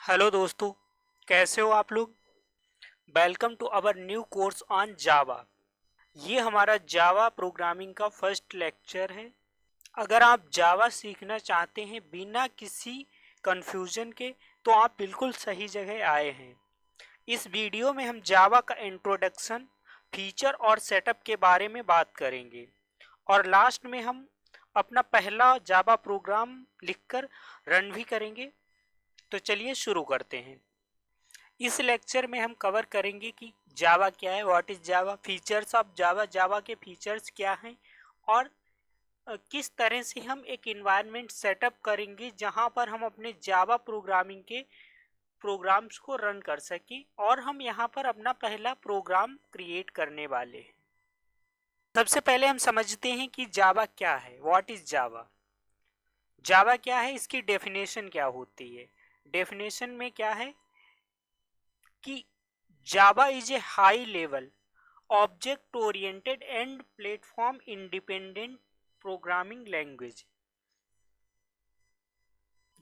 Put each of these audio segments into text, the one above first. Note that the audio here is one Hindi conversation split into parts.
हेलो दोस्तों, कैसे हो आप लोग। Welcome to our new course on Java. ये हमारा जावा प्रोग्रामिंग का फर्स्ट लेक्चर है। अगर आप जावा सीखना चाहते हैं बिना किसी कंफ्यूजन के तो आप बिल्कुल सही जगह आए हैं। इस वीडियो में हम जावा का इंट्रोडक्शन, फीचर और सेटअप के बारे में बात करेंगे और लास्ट में हम अपना पहला जावा प्रोग्राम लिखकर रन भी करेंगे। तो चलिए शुरू करते हैं। इस लेक्चर में हम कवर करेंगे कि जावा क्या है, what is Java, features of Java, Java के फीचर्स क्या हैं और किस तरह से हम एक इन्वायरमेंट सेटअप करेंगे जहां पर हम अपने जावा प्रोग्रामिंग के प्रोग्राम्स को रन कर सकें और हम यहां पर अपना पहला प्रोग्राम क्रिएट करने वाले हैं। सबसे पहले हम समझते हैं कि जावा क्या है, व्हाट इज जावा। जावा क्या है, इसकी डेफिनेशन क्या होती है। डेफिनेशन में क्या है कि Java is a high level object oriented and platform independent programming language.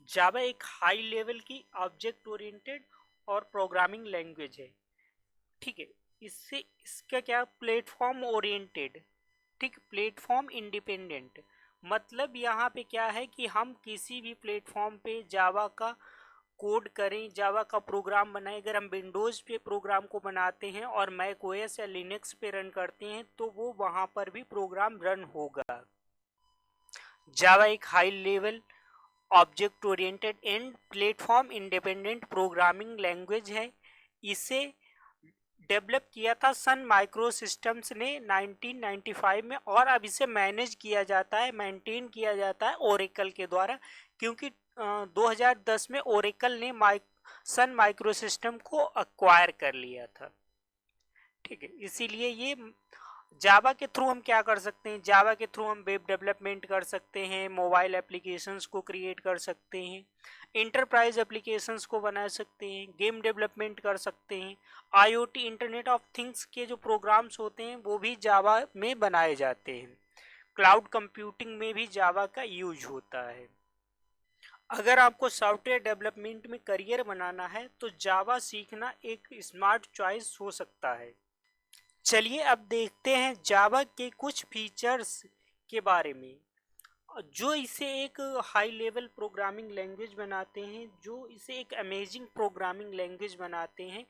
Java एक हाई लेवल की ऑब्जेक्ट ओरिएंटेड और प्रोग्रामिंग लैंग्वेज है। ठीक है, इससे इसका क्या, प्लेटफॉर्म ओरिएंटेड, ठीक, प्लेटफॉर्म इंडिपेंडेंट, मतलब यहाँ पे क्या है कि हम किसी भी प्लेटफॉर्म पे जावा का कोड करें, जावा का प्रोग्राम बनाएं। अगर हम विंडोज़ पे प्रोग्राम को बनाते हैं और मैक ओएस या लिनक्स पे रन करते हैं तो वो वहाँ पर भी प्रोग्राम रन होगा। जावा एक high level object oriented and platform independent programming language है। इसे डेवलप किया था सन माइक्रो सिस्टम्स ने 1995 में और अब इसे मैनेज किया जाता है, मेंटेन किया जाता है ओरेकल के द्वारा, क्योंकि 2010 में ओरेकल ने सन माइक्रो सिस्टम को अक्वायर कर लिया था। ठीक है, इसीलिए ये जावा के थ्रू हम क्या कर सकते हैं, जावा के थ्रू हम वेब डेवलपमेंट कर सकते हैं, मोबाइल एप्लीकेशंस को क्रिएट कर सकते हैं, इंटरप्राइज एप्लीकेशंस को बना सकते हैं, गेम डेवलपमेंट कर सकते हैं। आईओटी, इंटरनेट ऑफ थिंग्स के जो प्रोग्राम्स होते हैं वो भी जावा में बनाए जाते हैं। क्लाउड कंप्यूटिंग में भी जावा का यूज होता है। अगर आपको सॉफ्टवेयर डेवलपमेंट में करियर बनाना है तो जावा सीखना एक स्मार्ट चॉइस हो सकता है। चलिए अब देखते हैं जावा के कुछ फीचर्स के बारे में जो इसे एक हाई लेवल प्रोग्रामिंग लैंग्वेज बनाते हैं, जो इसे एक अमेजिंग प्रोग्रामिंग लैंग्वेज बनाते हैं।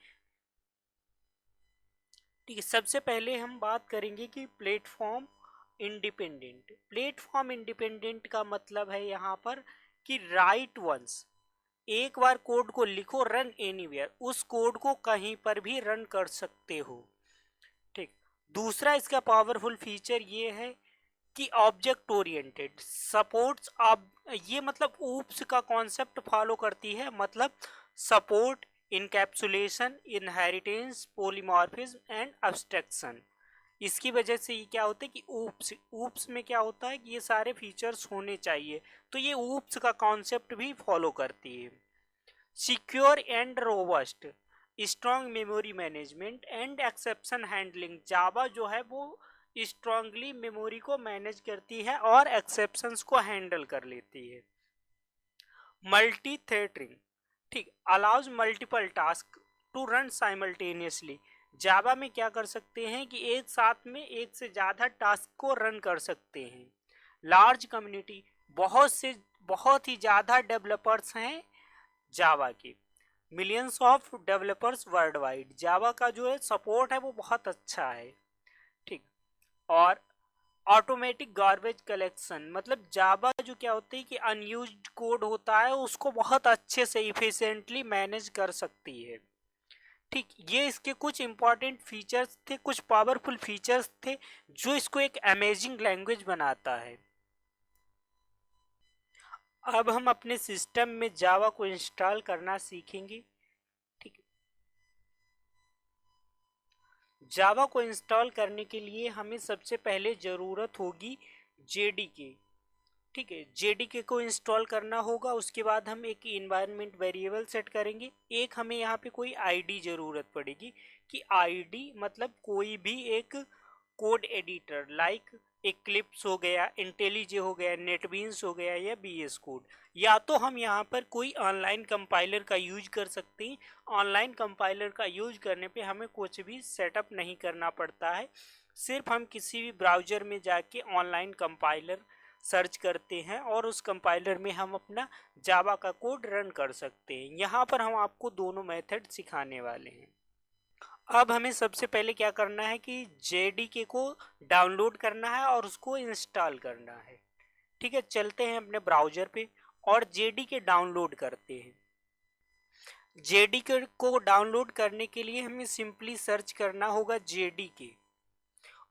ठीक है, सबसे पहले हम बात करेंगे कि प्लेटफॉर्म इंडिपेंडेंट। प्लेटफॉर्म इंडिपेंडेंट का मतलब है यहाँ पर कि राइट वंस, एक बार कोड को लिखो, रन एनीवेयर, उस कोड को कहीं पर भी रन कर सकते हो। ठीक, दूसरा इसका पावरफुल फीचर ये है कि ऑब्जेक्ट ओरिएंटेड सपोर्ट्स, अब ये मतलब ऊप्स का कॉन्सेप्ट फॉलो करती है, मतलब support encapsulation, inheritance, polymorphism and abstraction. इसकी वजह से ये क्या होता है कि ऊप्स ऊप्स में क्या होता है कि ये सारे फीचर्स होने चाहिए, तो ये ऊप्स का कॉन्सेप्ट भी फॉलो करती है। Secure and robust, strong memory management and exception handling. Java जो है वो स्ट्रांगली मेमोरी को मैनेज करती है और एक्सेप्शंस को हैंडल कर लेती है। मल्टी थ्रेडिंग, ठीक, allows multiple task to run simultaneously. Java में क्या कर सकते हैं कि एक साथ में एक से ज़्यादा टास्क को रन कर सकते हैं। लार्ज कम्युनिटी, बहुत ही ज़्यादा डेवलपर्स हैं जावा के, millions of developers world wide. Java का जो है सपोर्ट है वो बहुत अच्छा है। ठीक, और ऑटोमेटिक गार्बेज कलेक्शन, मतलब जावा जो क्या होती है कि अनयूज्ड कोड होता है उसको बहुत अच्छे से इफिशिएंटली मैनेज कर सकती है। ठीक, ये इसके कुछ इंपॉर्टेंट फीचर्स थे, कुछ पावरफुल फीचर्स थे जो इसको एक अमेजिंग लैंग्वेज बनाता है। अब हम अपने सिस्टम में जावा को इंस्टॉल करना सीखेंगे। ठीक, जावा को इंस्टॉल करने के लिए हमें सबसे पहले ज़रूरत होगी जेडीके। ठीक है, जेडीके को इंस्टॉल करना होगा। उसके बाद हम एक इन्वायरमेंट वेरिएबल सेट करेंगे। एक हमें यहाँ पे कोई आईडी ज़रूरत पड़ेगी कि आईडी मतलब कोई भी एक कोड एडिटर, लाइक इक्लिप्स हो गया, इंटेलिजे हो गया, नेटबीन्स हो गया या बीएस कोड। या तो हम यहाँ पर कोई ऑनलाइन कंपाइलर का यूज कर सकते हैं। ऑनलाइन कंपाइलर का यूज करने पे हमें कुछ भी सेटअप नहीं करना पड़ता है, सिर्फ हम किसी भी ब्राउज़र में जाके ऑनलाइन कंपाइलर सर्च करते हैं और उस कंपाइलर में हम अपना जावा का कोड रन कर सकते हैं। यहाँ पर हम आपको दोनों मेथड सिखाने वाले हैं। अब हमें सबसे पहले क्या करना है कि जेडीके को डाउनलोड करना है और उसको इंस्टॉल करना है। ठीक है, चलते हैं अपने ब्राउज़र पे और जेडीके डाउनलोड करते हैं। जेडीके को डाउनलोड करने के लिए हमें सिंपली सर्च करना होगा जेडीके,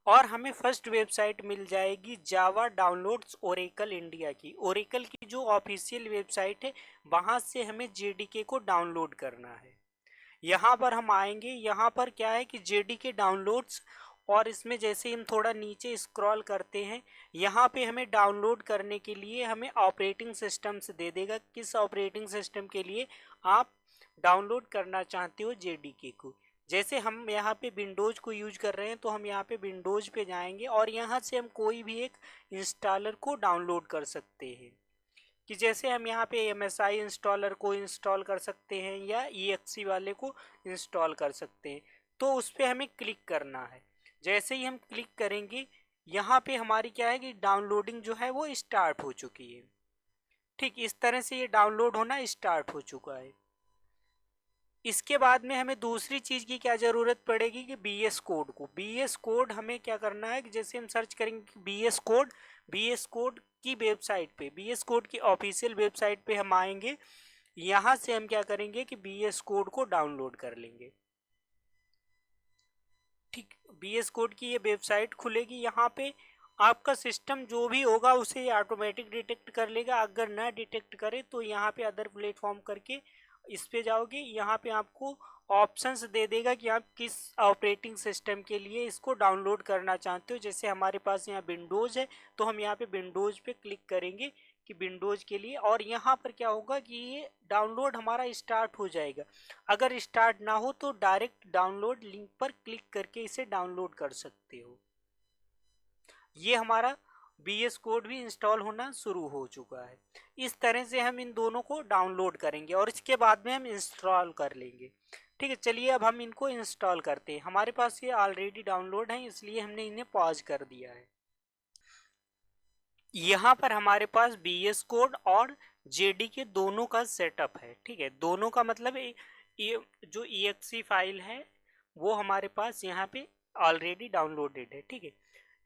और हमें फर्स्ट वेबसाइट मिल जाएगी जावा डाउनलोड्स ओरेकल इंडिया की। ओरेकल की जो ऑफिशियल वेबसाइट है वहाँ से हमें जेडीके को डाउनलोड करना है। यहाँ पर हम आएंगे, यहाँ पर क्या है कि जेडीके डाउनलोड्स, और इसमें जैसे हम थोड़ा नीचे स्क्रॉल करते हैं यहाँ पे हमें डाउनलोड करने के लिए हमें ऑपरेटिंग सिस्टम से दे देगा किस ऑपरेटिंग सिस्टम के लिए आप डाउनलोड करना चाहते हो जेडीके को। जैसे हम यहाँ पे विंडोज़ को यूज कर रहे हैं तो हम यहाँ पे विंडोज़ पे जाएंगे और यहाँ से हम कोई भी एक इंस्टॉलर को डाउनलोड कर सकते हैं। कि जैसे हम यहाँ पे MSI इंस्टॉलर को इंस्टॉल कर सकते हैं या EXE वाले को इंस्टॉल कर सकते हैं। तो उस पर हमें क्लिक करना है। जैसे ही हम क्लिक करेंगे यहाँ पे हमारी क्या है कि डाउनलोडिंग जो है वो स्टार्ट हो चुकी है। ठीक इस तरह से ये डाउनलोड होना स्टार्ट हो चुका है। इसके बाद में हमें दूसरी चीज़ की क्या ज़रूरत पड़ेगी कि BS कोड को, BS कोड हमें क्या करना है कि जैसे हम सर्च करेंगे BS कोड की वेबसाइट पे, BS कोड की ऑफिशियल वेबसाइट पे हम आएंगे। यहाँ से हम क्या करेंगे कि BS कोड को डाउनलोड कर लेंगे। ठीक, BS कोड की ये वेबसाइट खुलेगी। यहाँ पे आपका सिस्टम जो भी होगा उसे ऑटोमेटिक डिटेक्ट कर लेगा, अगर ना डिटेक्ट करे तो यहाँ पे अदर प्लेटफॉर्म करके इस पे जाओगे, यहाँ पे आपको ऑप्शंस दे देगा कि आप किस ऑपरेटिंग सिस्टम के लिए इसको डाउनलोड करना चाहते हो। जैसे हमारे पास यहाँ विंडोज़ है तो हम यहाँ पे विंडोज़ पे क्लिक करेंगे कि विंडोज़ के लिए, और यहाँ पर क्या होगा कि ये डाउनलोड हमारा स्टार्ट हो जाएगा। अगर स्टार्ट ना हो तो डायरेक्ट डाउनलोड लिंक पर क्लिक करके इसे डाउनलोड कर सकते हो। ये हमारा BS कोड भी इंस्टॉल होना शुरू हो चुका है। इस तरह से हम इन दोनों को डाउनलोड करेंगे और इसके बाद में हम इंस्टॉल कर लेंगे। ठीक है, चलिए अब हम इनको इंस्टॉल करते हैं। हमारे पास ये ऑलरेडी डाउनलोड है इसलिए हमने इन्हें पॉज कर दिया है। यहाँ पर हमारे पास BS कोड और JDK दोनों का सेटअप है। ठीक है, दोनों का मतलब ये जो EXE फाइल है वो हमारे पास यहाँ पे ऑलरेडी डाउनलोडेड है। ठीक है,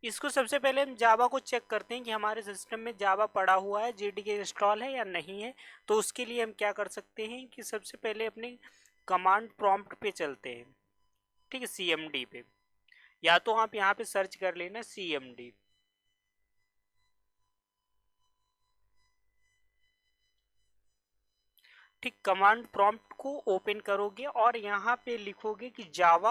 इसको सबसे पहले हम जावा को चेक करते हैं कि हमारे सिस्टम में जावा पड़ा हुआ है, JDK इंस्टॉल है या नहीं है। तो उसके लिए हम क्या कर सकते हैं कि सबसे पहले अपने कमांड प्रॉम्प्ट पे चलते हैं। ठीक है, CMD पे, या तो आप यहाँ पे सर्च कर लेना CMD। ठीक, कमांड प्रॉम्प्ट को ओपन करोगे और यहाँ पे लिखोगे कि जावा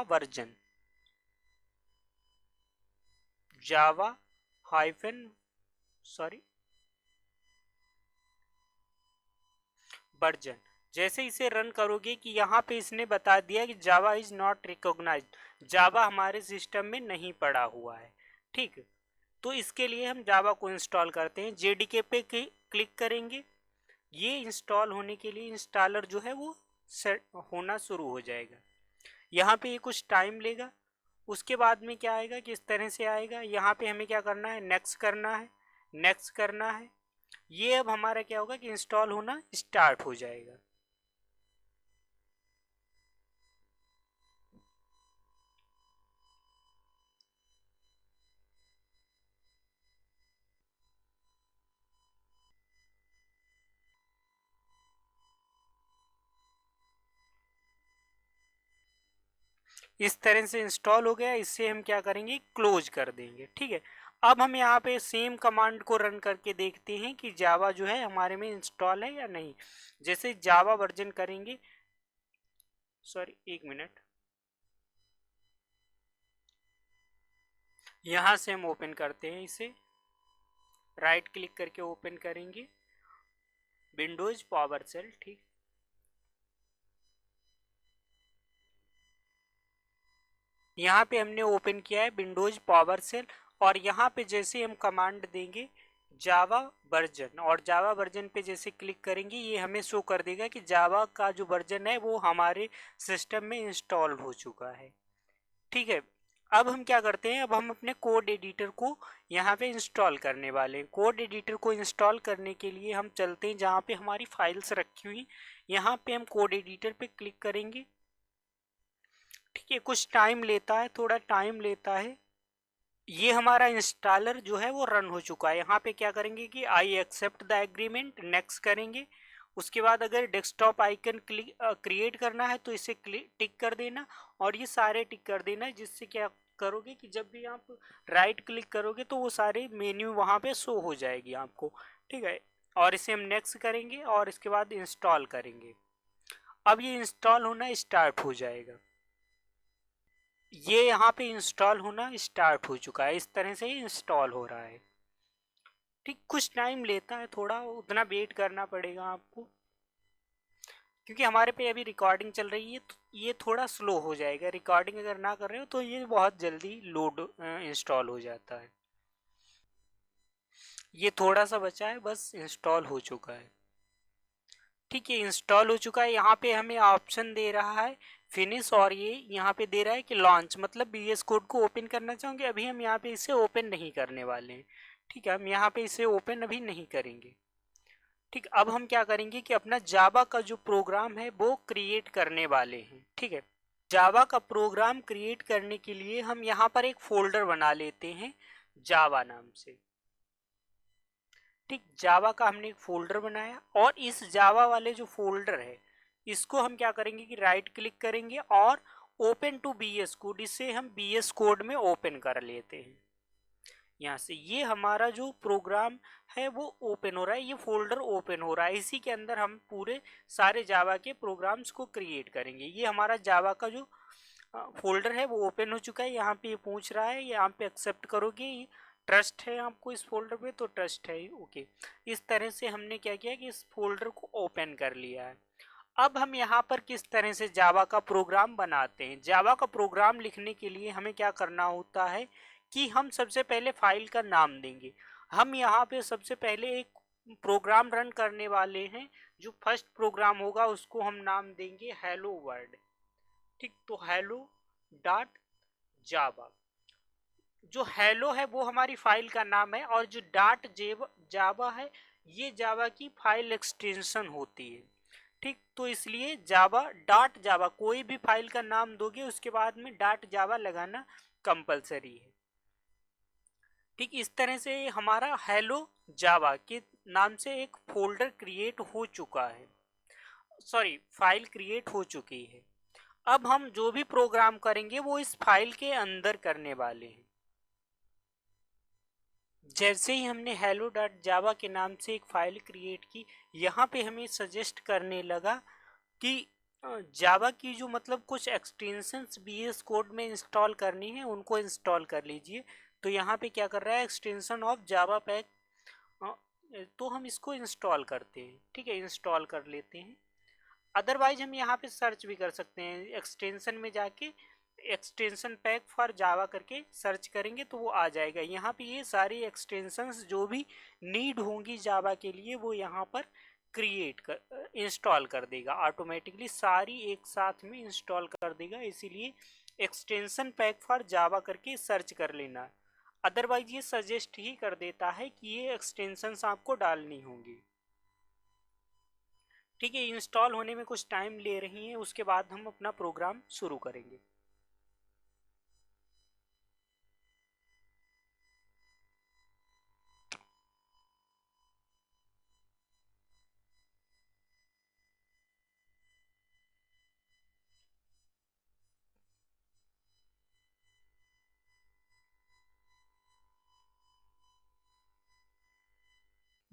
हाइफन वर्जन। जैसे इसे रन करोगे कि यहाँ पे इसने बता दिया कि जावा इज नॉट रिकॉग्नाइज्ड, जावा हमारे सिस्टम में नहीं पड़ा हुआ है। ठीक, तो इसके लिए हम जावा को इंस्टॉल करते हैं। JDK पे क्लिक करेंगे, ये इंस्टॉल होने के लिए इंस्टॉलर जो है वो सेट होना शुरू हो जाएगा। यहाँ पे ये कुछ टाइम लेगा। उसके बाद में क्या आएगा कि इस तरह से आएगा। यहाँ पे हमें क्या करना है, नेक्स्ट करना है, नेक्स्ट करना है। ये अब हमारा क्या होगा कि इंस्टॉल होना स्टार्ट हो जाएगा। इस तरह से इंस्टॉल हो गया। इससे हम क्या करेंगे, क्लोज कर देंगे। ठीक है, अब हम यहाँ पे सेम कमांड को रन करके देखते हैं कि जावा जो है हमारे में इंस्टॉल है या नहीं। जैसे जावा वर्जन करेंगे, सॉरी एक मिनट, यहाँ से हम ओपन करते हैं इसे, राइट क्लिक करके ओपन करेंगे विंडोज पावर सेल। ठीक, यहाँ पे हमने ओपन किया है विंडोज पावर सेल और यहाँ पे जैसे हम कमांड देंगे जावा वर्जन, और जावा वर्जन पे जैसे क्लिक करेंगे ये हमें शो कर देगा कि जावा का जो वर्जन है वो हमारे सिस्टम में इंस्टॉल हो चुका है। ठीक है, अब हम क्या करते हैं, अब हम अपने कोड एडिटर को यहाँ पे इंस्टॉल करने वाले हैं। कोड एडिटर को इंस्टॉल करने के लिए हम चलते हैं जहाँ पे हमारी फाइल्स रखी हुई, यहाँ पे हम कोड एडिटर पे क्लिक करेंगे। ठीक है, कुछ टाइम लेता है, थोड़ा टाइम लेता है। ये हमारा इंस्टॉलर जो है वो रन हो चुका है। यहाँ पे क्या करेंगे कि I accept the agreement, next करेंगे। उसके बाद अगर डेस्कटॉप आइकन क्रिएट करना है तो इसे टिक कर देना, और ये सारे टिक कर देना, जिससे क्या करोगे कि जब भी आप राइट क्लिक करोगे तो वो सारे मेन्यू वहाँ पे शो हो जाएगी आपको। ठीक है, और इसे हम नेक्स्ट करेंगे और इसके बाद इंस्टॉल करेंगे। अब ये इंस्टॉल होना स्टार्ट हो जाएगा। ये यहाँ पे इंस्टॉल होना स्टार्ट हो चुका है, इस तरह से ही इंस्टॉल हो रहा है। ठीक, कुछ टाइम लेता है, थोड़ा उतना वेट करना पड़ेगा आपको, क्योंकि हमारे पे अभी रिकॉर्डिंग चल रही है तो ये थोड़ा स्लो हो जाएगा। रिकॉर्डिंग अगर ना कर रहे हो तो ये बहुत जल्दी लोड इंस्टॉल हो जाता है। ये थोड़ा सा बचा है, बस इंस्टॉल हो चुका है। ठीक है, इंस्टॉल हो चुका है। यहाँ पे हमें ऑप्शन दे रहा है फिनिश, और ये यहाँ पे दे रहा है कि लॉन्च, मतलब बीएस कोड को ओपन करना चाहोगे। अभी हम यहाँ पे इसे ओपन नहीं करने वाले हैं। ठीक है, हम यहाँ पे इसे ओपन अभी नहीं करेंगे। ठीक, अब हम क्या करेंगे कि अपना जावा का जो प्रोग्राम है वो क्रिएट करने वाले हैं। ठीक है, जावा का प्रोग्राम क्रिएट करने के लिए हम यहाँ पर एक फोल्डर बना लेते हैं जावा नाम से। ठीक, जावा का हमने एक फोल्डर बनाया, और इस जावा वाले जो फोल्डर है इसको हम क्या करेंगे कि राइट क्लिक करेंगे और ओपन टू बीएस कोड, इसे हम बीएस कोड में ओपन कर लेते हैं। यहाँ से ये हमारा जो प्रोग्राम है वो ओपन हो रहा है, ये फोल्डर ओपन हो रहा है। इसी के अंदर हम पूरे सारे जावा के प्रोग्राम्स को क्रिएट करेंगे। ये हमारा जावा का जो फोल्डर है वो ओपन हो चुका है। यहाँ पे ये पूछ रहा है, यहाँ पे एक्सेप्ट करोगे, ट्रस्ट है आपको इस फोल्डर पे तो ट्रस्ट है। ओके, इस तरह से हमने क्या किया कि इस फोल्डर को ओपन कर लिया है। अब हम यहाँ पर किस तरह से जावा का प्रोग्राम बनाते हैं। जावा का प्रोग्राम लिखने के लिए हमें क्या करना होता है कि हम सबसे पहले फाइल का नाम देंगे। हम यहाँ पे सबसे पहले एक प्रोग्राम रन करने वाले हैं। जो फर्स्ट प्रोग्राम होगा उसको हम नाम देंगे हेलो वर्ल्ड। ठीक, तो हेलो डॉट जावा, जो हेलो है वो हमारी फाइल का नाम है, और जो डॉट जावा है ये जावा की फाइल एक्सटेंशन होती है। ठीक, तो इसलिए जावा डॉट जावा, कोई भी फाइल का नाम दोगे उसके बाद में डॉट जावा लगाना कंपलसरी है। ठीक, इस तरह से हमारा हेलो जावा के नाम से एक फोल्डर क्रिएट हो चुका है, सॉरी फाइल क्रिएट हो चुकी है। अब हम जो भी प्रोग्राम करेंगे वो इस फाइल के अंदर करने वाले हैं। जैसे ही हमने हेलो डॉट जावा के नाम से एक फाइल क्रिएट की, यहाँ पे हमें सजेस्ट करने लगा कि जावा की जो मतलब कुछ एक्सटेंशंस बीएस कोड में इंस्टॉल करनी है उनको इंस्टॉल कर लीजिए। तो यहाँ पे क्या कर रहा है, एक्सटेंशन ऑफ जावा पैक, तो हम इसको इंस्टॉल करते हैं। ठीक है, इंस्टॉल कर लेते हैं। अदरवाइज हम यहाँ पे सर्च भी कर सकते हैं, एक्सटेंशन में जाके एक्सटेंशन पैक फॉर जावा करके सर्च करेंगे तो वो आ जाएगा। यहाँ पे ये सारी एक्सटेंशंस जो भी नीड होंगी जावा के लिए वो यहाँ पर क्रिएट कर इंस्टॉल कर देगा ऑटोमेटिकली, सारी एक साथ में इंस्टॉल कर देगा। इसीलिए एक्सटेंशन पैक फॉर जावा करके सर्च कर लेना। अदरवाइज ये सजेस्ट ही कर देता है कि ये एक्सटेंशंस आपको डालनी होंगी। ठीक है, इंस्टॉल होने में कुछ टाइम ले रही है, उसके बाद हम अपना प्रोग्राम शुरू करेंगे।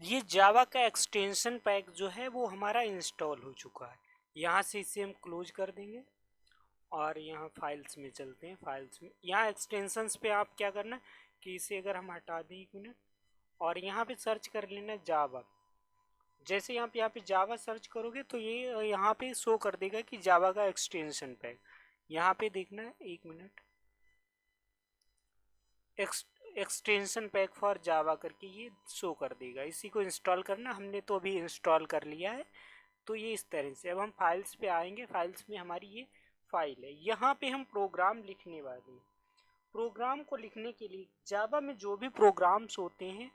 ये जावा का एक्सटेंशन पैक जो है वो हमारा इंस्टॉल हो चुका है। यहाँ से इसे हम क्लोज कर देंगे और यहाँ फाइल्स में चलते हैं। फाइल्स में यहाँ एक्सटेंशंस पे आप क्या करना कि इसे अगर हम हटा दें एक मिनट, और यहाँ पे सर्च कर लेना जावा। जैसे यहाँ पे जावा सर्च करोगे तो ये यहाँ पे शो कर देगा कि जावा का एक्सटेंशन पैक। यहाँ पे देखना है, एक minute, extension pack for Java करके ये शो कर देगा। इसी को इंस्टॉल करना, हमने तो अभी इंस्टॉल कर लिया है। तो ये इस तरह से, अब हम फाइल्स पे आएंगे। फाइल्स में हमारी ये फाइल है, यहाँ पे हम प्रोग्राम लिखने वाले हैं। प्रोग्राम को लिखने के लिए जावा में जो भी प्रोग्राम्स होते हैं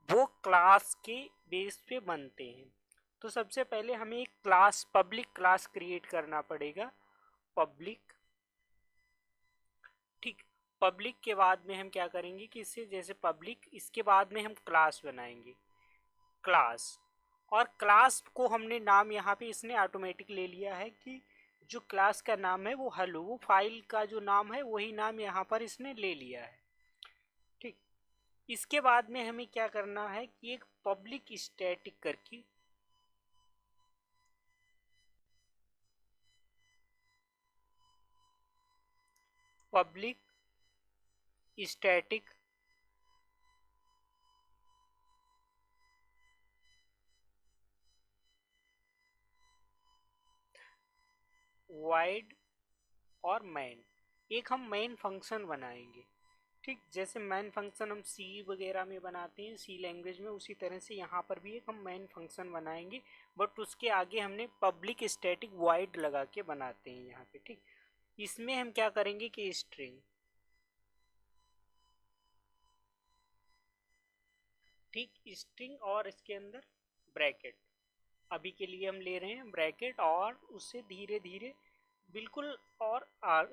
वो क्लास के बेस पे बनते हैं। तो सबसे पहले हमें एक क्लास, पब्लिक क्लास क्रिएट करना पड़ेगा, पब्लिक। ठीक, पब्लिक के बाद में हम क्या करेंगे कि इससे जैसे पब्लिक, इसके बाद में हम क्लास बनाएंगे, क्लास। और क्लास को हमने नाम यहाँ पे इसने ऑटोमेटिक ले लिया है कि जो क्लास का नाम है वो हेलो, वो फाइल का जो नाम है वही नाम यहाँ पर इसने ले लिया है। ठीक, इसके बाद में हमें क्या करना है कि एक पब्लिक स्टैटिक करके, पब्लिक स्टैटिक वाइड और मैन, एक हम मेन फंक्शन बनाएंगे। ठीक, जैसे मेन फंक्शन हम सी वगैरह में बनाते हैं, सी लैंग्वेज में, उसी तरह से यहाँ पर भी एक हम मेन फंक्शन बनाएंगे, बट उसके आगे हमने पब्लिक स्टैटिक वाइड लगा के बनाते हैं यहाँ पे। ठीक, इसमें हम क्या करेंगे कि स्ट्रिंग, ठीक, स्ट्रिंग और इसके अंदर ब्रैकेट, अभी के लिए हम ले रहे हैं ब्रैकेट, और उससे धीरे धीरे बिल्कुल, और आर,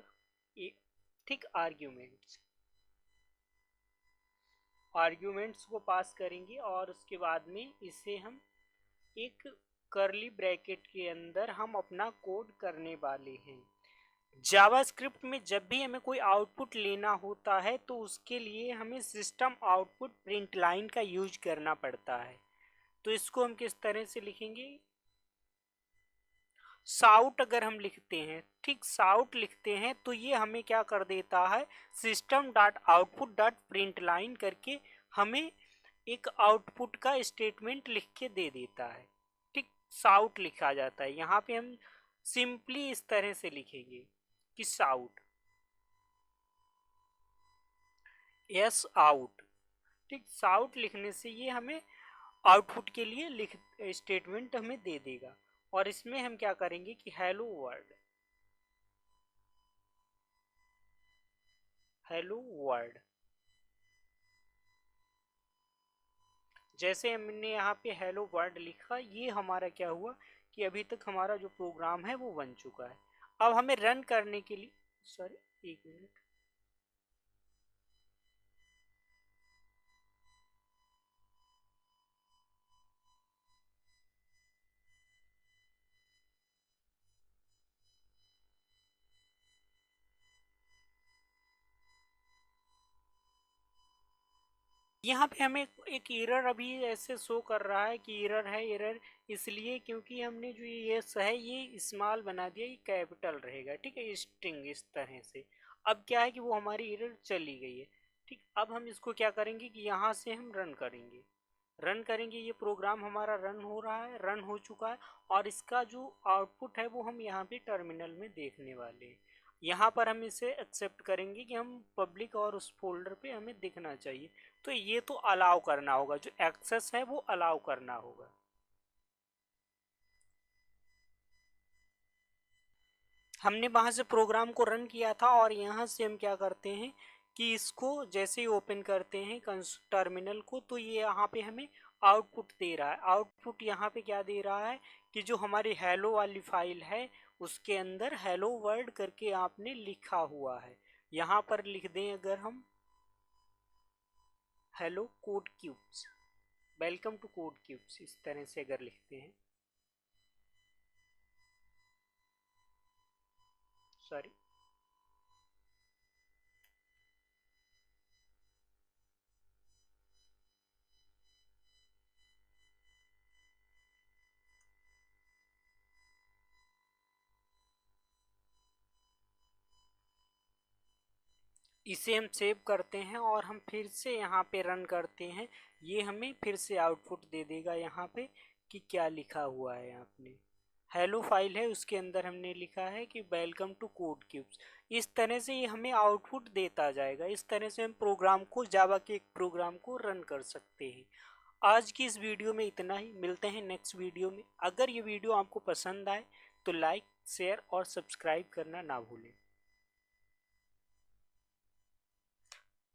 ठीक, आर्ग्यूमेंट्स को पास करेंगे, और उसके बाद में इसे हम एक कर्ली ब्रैकेट के अंदर हम अपना कोड करने वाले हैं। जावास्क्रिप्ट में जब भी हमें कोई आउटपुट लेना होता है तो उसके लिए हमें सिस्टम आउटपुट प्रिंट लाइन का यूज करना पड़ता है। तो इसको हम किस तरह से लिखेंगे, साउट अगर हम लिखते हैं, ठीक, साउट लिखते हैं तो ये हमें क्या कर देता है, system dot output dot print line करके हमें एक आउटपुट का स्टेटमेंट लिख के दे देता है। ठीक, साउट लिखा जाता है। यहाँ पे हम सिंपली इस तरह से लिखेंगे कि साउट, यस आउट। ठीक, साउट लिखने से ये हमें आउटपुट के लिए लिख स्टेटमेंट हमें दे देगा। और इसमें हम क्या करेंगे कि हेलो वर्ल्ड, हेलो वर्ल्ड, जैसे हमने यहाँ पे हेलो वर्ल्ड लिखा, ये हमारा क्या हुआ कि अभी तक हमारा जो प्रोग्राम है वो बन चुका है। अब हमें रन करने के लिए, सॉरी एक मिनट, यहाँ पे हमें एक एरर अभी ऐसे शो कर रहा है कि एरर है, एरर इसलिए क्योंकि हमने जो ये है ये स्मॉल बना दिया, ये कैपिटल रहेगा। ठीक है, स्ट्रिंग इस तरह से। अब क्या है कि वो हमारी एरर चली गई है। ठीक, अब हम इसको क्या करेंगे कि यहाँ से हम रन करेंगे, रन करेंगे, ये प्रोग्राम हमारा रन हो रहा है, रन हो चुका है, और इसका जो आउटपुट है वो हम यहाँ पे टर्मिनल में देखने वाले हैं। यहाँ पर हम इसे एक्सेप्ट करेंगे कि हम पब्लिक और उस फोल्डर पे हमें दिखना चाहिए। तो ये तो अलाउ करना होगा, जो एक्सेस है वो अलाउ करना होगा। हमने वहां से प्रोग्राम को रन किया था, और यहाँ से हम क्या करते हैं कि इसको जैसे ही ओपन करते हैं टर्मिनल को, तो ये यहाँ पे हमें आउटपुट दे रहा है। आउटपुट यहाँ पे क्या दे रहा है कि जो हमारी हेलो वाली फाइल है उसके अंदर हेलो वर्ल्ड करके आपने लिखा हुआ है। यहाँ पर लिख दें अगर हम hello Code Cubes, welcome to Code Cubes, इस तरह से अगर लिखते हैं, सॉरी, इसे हम सेव करते हैं और हम फिर से यहाँ पे रन करते हैं। ये हमें फिर से आउटपुट दे देगा यहाँ पे कि क्या लिखा हुआ है आपने। हेलो फाइल है उसके अंदर हमने लिखा है कि वेलकम टू कोड क्यूब्स। इस तरह से ये हमें आउटपुट देता जाएगा। इस तरह से हम प्रोग्राम को, जावा के एक प्रोग्राम को रन कर सकते हैं। आज की इस वीडियो में इतना ही, मिलते हैं नेक्स्ट वीडियो में। अगर ये वीडियो आपको पसंद आए तो लाइक, शेयर और सब्सक्राइब करना ना भूलें।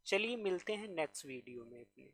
चलिए मिलते हैं नेक्स्ट वीडियो में अपने।